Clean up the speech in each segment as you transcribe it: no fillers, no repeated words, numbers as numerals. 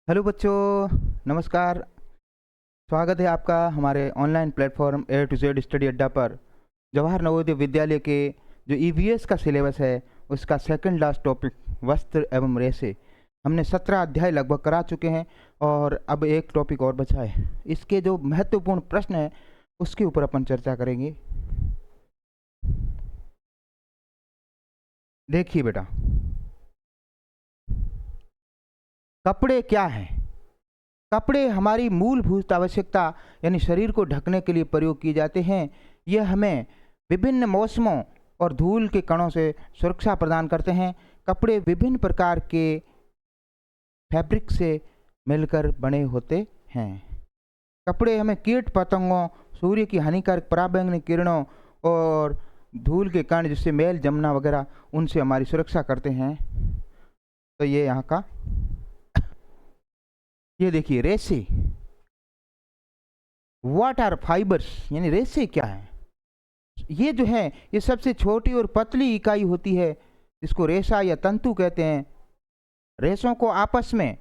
Hello बच्चों, नमस्कार। स्वागत है आपका हमारे online platform A to Z study अड्डा पर। जवाहर नवोदय विद्यालय के जो ईवीएस का सिलेबस है उसका सेकंड लास्ट टॉपिक वस्त्र एवं रेशे, हमने 17 अध्याय लगभग करा चुके हैं और अब एक टॉपिक और बचा है। इसके जो महत्वपूर्ण प्रश्न है उसके ऊपर अपन चर्चा करेंगे। देखिए बेटा, कपड़े क्या हैं? कपड़े हमारी मूलभूत आवश्यकता यानी शरीर को ढकने के लिए प्रयोग किए जाते हैं। यह हमें विभिन्न मौसमों और धूल के कणों से सुरक्षा प्रदान करते हैं। कपड़े विभिन्न प्रकार के फैब्रिक से मिलकर बने होते हैं। कपड़े हमें कीट पतंगों, सूर्य की हानिकारक पराबैंगनी किरणों और धूल के कण जिससे मैल जमना वगैरह उनसे हमारी सुरक्षा करते हैं। तो ये यहाँ का, ये देखिए रेशे, व्हाट आर फाइबर्स, यानी रेशे क्या है? ये जो है ये सबसे छोटी और पतली इकाई होती है जिसको रेशा या तंतु कहते हैं। रेशों को आपस में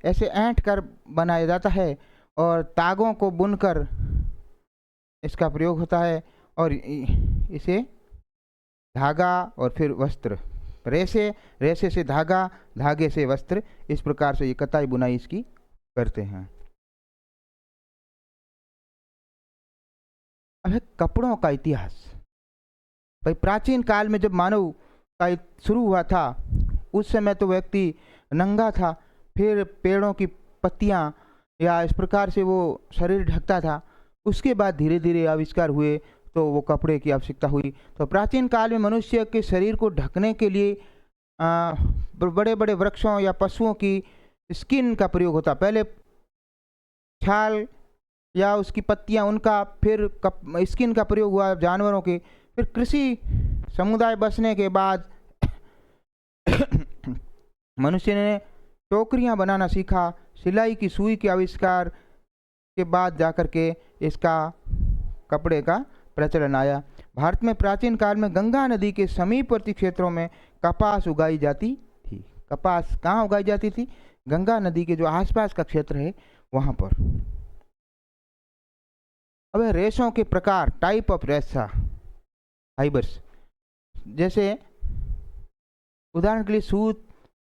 ऐसे ऐंठ कर बनाया जाता है और तागों को बुनकर इसका प्रयोग होता है और इसे धागा और फिर वस्त्र, रेशे से धागा, धागे से वस्त्र, इस प्रकार से ये कताई बुनाई इसकी करते हैं। अब कपड़ों का इतिहास। भाई प्राचीन काल में जब मानव का शुरू हुआ था उस समय तो व्यक्ति नंगा था, फिर पेड़ों की पत्तियां या इस प्रकार से वो शरीर ढकता था। उसके बाद धीरे धीरे आविष्कार हुए तो वो कपड़े की आवश्यकता हुई। तो प्राचीन काल में मनुष्य के शरीर को ढकने के लिए बड़े बड़े वृक्षों या पशुओं की स्किन का प्रयोग होता। पहले छाल या उसकी पत्तियां, उनका, फिर स्किन का प्रयोग हुआ जानवरों के। फिर कृषि समुदाय बसने के बाद मनुष्य ने टोकरियां बनाना सीखा। सिलाई की सुई के आविष्कार के बाद जाकर के इसका कपड़े का प्रचलन आया। भारत में प्राचीन काल में गंगा नदी के समीपवर्ती क्षेत्रों में कपास उगाई जाती थी। कपास कहाँ उगाई जाती थी? गंगा नदी के जो आसपास का क्षेत्र है वहां पर। अब रेशों के प्रकार, टाइप ऑफ रेशा फाइबर्स, जैसे उदाहरण के लिए सूत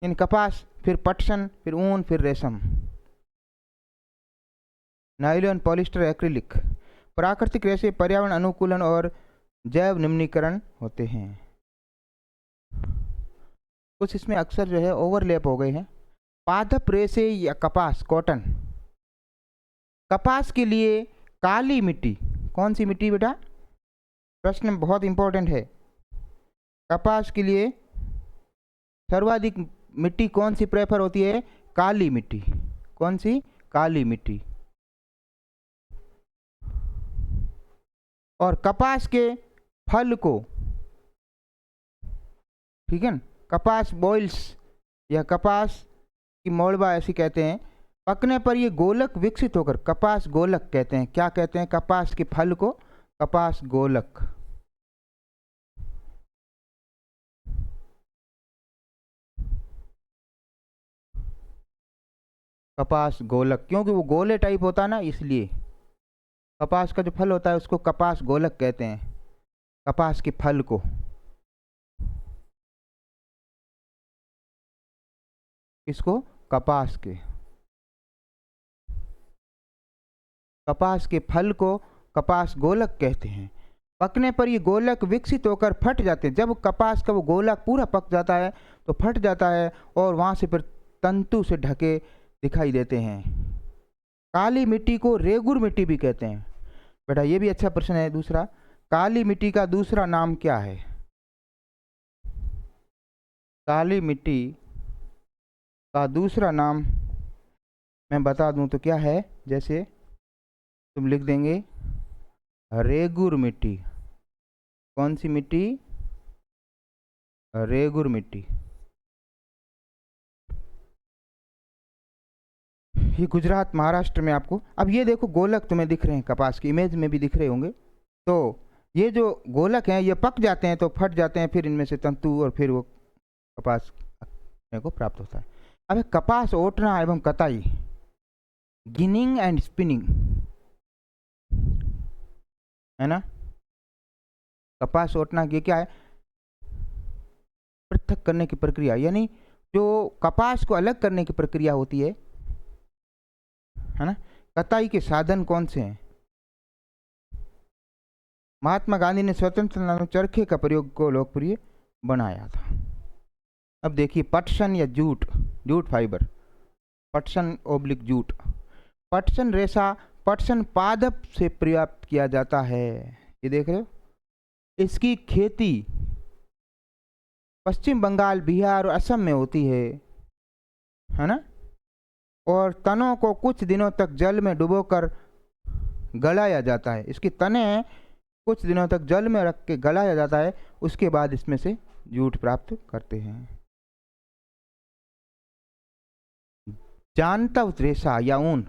यानी कपास, फिर पटसन, फिर ऊन, फिर रेशम, नायलॉन, पॉलिस्टर, एक्रिलिक। प्राकृतिक रेशे पर्यावरण अनुकूलन और जैव निम्नीकरण होते हैं। कुछ इसमें अक्सर जो है ओवरलैप हो गए हैं। पादप रेशे या कपास, कॉटन। कपास के लिए काली मिट्टी, कौन सी मिट्टी बेटा? प्रश्न बहुत इंपॉर्टेंट है। कपास के लिए सर्वाधिक मिट्टी कौन सी प्रेफर होती है? काली मिट्टी। कौन सी? काली मिट्टी। और कपास के फल को, ठीक है ना, कपास बॉइल्स या कपास की मोड़बा ऐसी कहते हैं। पकने पर ये गोलक विकसित होकर कपास गोलक कहते हैं। क्या कहते हैं? कपास के फल को कपास गोलक। कपास गोलक क्योंकि वो गोले टाइप होता है ना, इसलिए कपास का जो फल होता है उसको कपास गोलक कहते हैं। कपास के फल को। किसको? कपास के। कपास के फल को कपास गोलक कहते हैं। पकने पर ये गोलक विकसित होकर फट जाते हैं। जब कपास का वो गोलक पूरा पक जाता है तो फट जाता है और वहां से फिर तंतु से ढके दिखाई देते हैं। काली मिट्टी को रेगुर मिट्टी भी कहते हैं। बेटा ये भी अच्छा प्रश्न है। दूसरा, काली मिट्टी का दूसरा नाम क्या है? काली मिट्टी का दूसरा नाम मैं बता दूं तो क्या है? जैसे तुम लिख देंगे रेगुर मिट्टी। कौन सी मिट्टी? रेगुर मिट्टी। ये गुजरात, महाराष्ट्र में आपको। अब ये देखो गोलक तुम्हें दिख रहे हैं, कपास की इमेज में भी दिख रहे होंगे। तो ये जो गोलक हैं ये पक जाते हैं तो फट जाते हैं, फिर इनमें से तंतु और फिर वो कपास को प्राप्त होता है। अब है कपास ओटना एवं कताई, गिनिंग एंड स्पिनिंग, है ना। कपास ओटना ये क्या है? पृथक करने की प्रक्रिया, यानी जो कपास को अलग करने की प्रक्रिया होती है ना। कताई के साधन कौन से हैं? महात्मा गांधी ने स्वतंत्रता चरखे का प्रयोग को लोकप्रिय बनाया था। अब देखिए पटसन या जूट, जूट फाइबर, पटसन ओब्लिक जूट। पटसन रेशा पटसन पादप से प्राप्त किया जाता है, ये देख रहे हो। इसकी खेती पश्चिम बंगाल, बिहार और असम में होती है ना। और तनों को कुछ दिनों तक जल में डुबोकर गलाया जाता है। इसकी तने कुछ दिनों तक जल में रख के गलाया जाता है, उसके बाद इसमें से जूट प्राप्त करते हैं। जानतव रेशा या ऊन,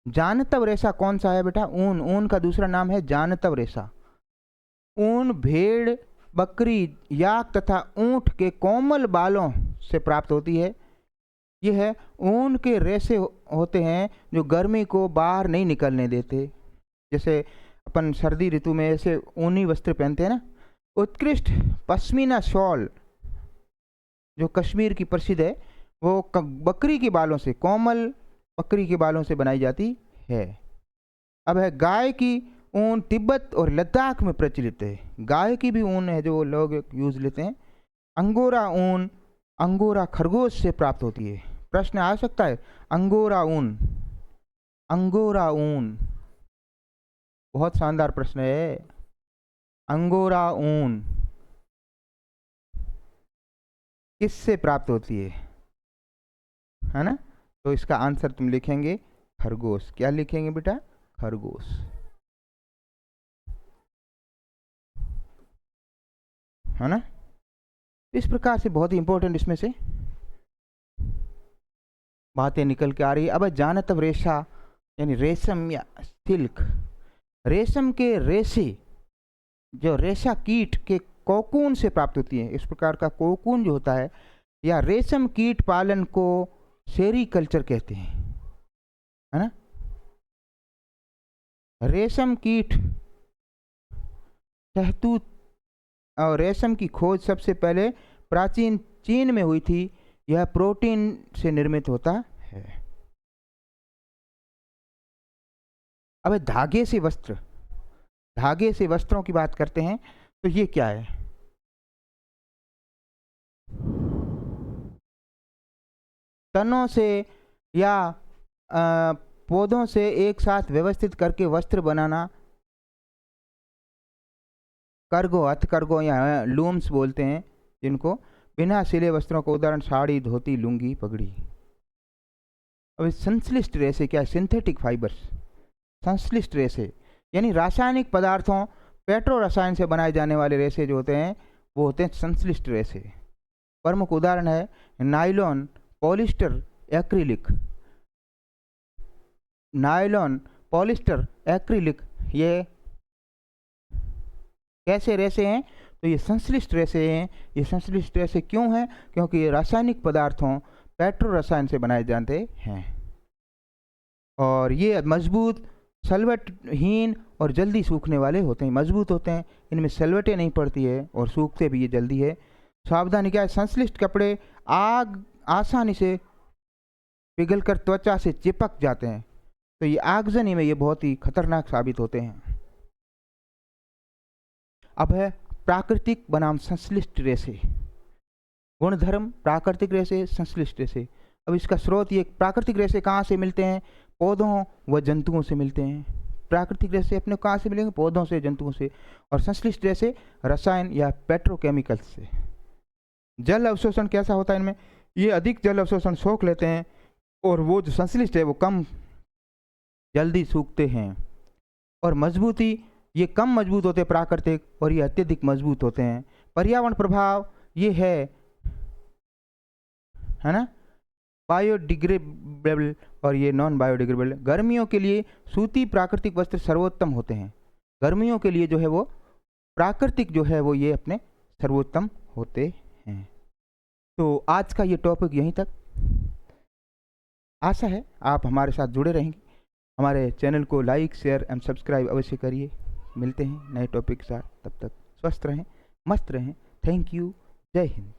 जानतव रेशा कौन सा है बेटा? ऊन। ऊन का दूसरा नाम है जानतव रेशा। ऊन भेड़, बकरी, याक तथा ऊंट के कोमल बालों से प्राप्त होती है। यह है ऊन के रेशे होते हैं जो गर्मी को बाहर नहीं निकलने देते। जैसे अपन सर्दी ऋतु में ऐसे ऊनी वस्त्र पहनते हैं ना। उत्कृष्ट पश्मीना शॉल जो कश्मीर की प्रसिद्ध है, वो बकरी के बालों से, कोमल बकरी के बालों से बनाई जाती है। अब है गाय की ऊन, तिब्बत और लद्दाख में प्रचलित है। गाय की भी ऊन है जो लोग यूज लेते हैं। अंगोरा ऊन अंगोरा खरगोश से प्राप्त होती है। प्रश्न आ सकता है, अंगोरा ऊन, अंगोरा ऊन, बहुत शानदार प्रश्न है। अंगोरा ऊन किससे प्राप्त होती है ना। तो इसका आंसर तुम लिखेंगे खरगोश। क्या लिखेंगे बेटा? खरगोश, है ना। इस प्रकार से बहुत ही इंपॉर्टेंट इसमें से बातें निकल के आ रही है। अब जानतव रेशा यानी रेशम या सिल्क। रेशम के रेशे जो रेशा कीट के कोकून से प्राप्त होती है। इस प्रकार का कोकून जो होता है, या रेशम कीट पालन को सेरीकल्चर कहते हैं, है ना। रेशम कीट शहतूत और रेशम की खोज सबसे पहले प्राचीन चीन में हुई थी। यह प्रोटीन से निर्मित होता है। अब धागे से वस्त्र, धागे से वस्त्रों की बात करते हैं तो ये क्या है? तनों से या पौधों से एक साथ व्यवस्थित करके वस्त्र बनाना, कार्गो, हथकर्घों या लूम्स बोलते हैं जिनको। बिना सिले वस्त्रों को उदाहरण साड़ी, धोती, लुंगी, पगड़ी। अब संश्लिष्ट रेशे क्या है? Synthetic fibres. संश्लिष्ट रेशे यानी रासायनिक पदार्थों, पेट्रो रसायन से बनाए जाने वाले रेशे जो होते हैं वो होते हैं संश्लिष्ट रेशे। प्रमुख उदाहरण है nylon, polyester, acrylic. Nylon, polyester, acrylic ये कैसे रेशे हैं? तो ये संश्लिष्ट रेशे हैं। ये संश्लिष्ट रेशे क्यों हैं? क्योंकि ये रासायनिक पदार्थों, पेट्रो रसायन से बनाए जाते हैं और ये मजबूत, सलवटहीन और जल्दी सूखने वाले होते हैं। मजबूत होते हैं, इनमें सलवटें नहीं पड़ती है और सूखते भी ये जल्दी है। सावधानी क्या है? संश्लिष्ट कपड़े आग आसानी से पिघलकर त्वचा से चिपक जाते हैं, तो ये आगजनी में ये बहुत ही खतरनाक साबित होते हैं। अब है प्राकृतिक बनाम संश्लिष्ट रेशे। गुणधर्म प्राकृतिक रेशे, संश्लिष्ट रेशे। अब इसका स्रोत, ये प्राकृतिक रेशे कहाँ से मिलते हैं? पौधों व जंतुओं से मिलते हैं। प्राकृतिक रेशे अपने कहाँ से मिलेंगे? पौधों से, जंतुओं से। और संश्लिष्ट रेशे रसायन या पेट्रोकेमिकल्स से। जल अवशोषण कैसा होता है इनमें? ये अधिक जल अवशोषण सोख लेते हैं और वो जो संश्लिष्ट है वो कम जल्दी सूखते हैं। और मजबूती, ये कम मजबूत होते हैं प्राकृतिक, और ये अत्यधिक मजबूत होते हैं। पर्यावरण प्रभाव ये है ना, बायोडिग्रेडेबल और ये नॉन बायोडिग्रेडेबल। गर्मियों के लिए सूती प्राकृतिक वस्त्र सर्वोत्तम होते हैं। गर्मियों के लिए जो है वो प्राकृतिक जो है वो ये अपने सर्वोत्तम होते हैं। तो आज का ये टॉपिक यहीं तक। आशा है आप हमारे साथ जुड़े रहेंगे। हमारे चैनल को लाइक, शेयर एंड सब्सक्राइब अवश्य करिए। मिलते हैं नए टॉपिक के साथ, तब तक स्वस्थ रहें, मस्त रहें। Thank you. जय हिंद।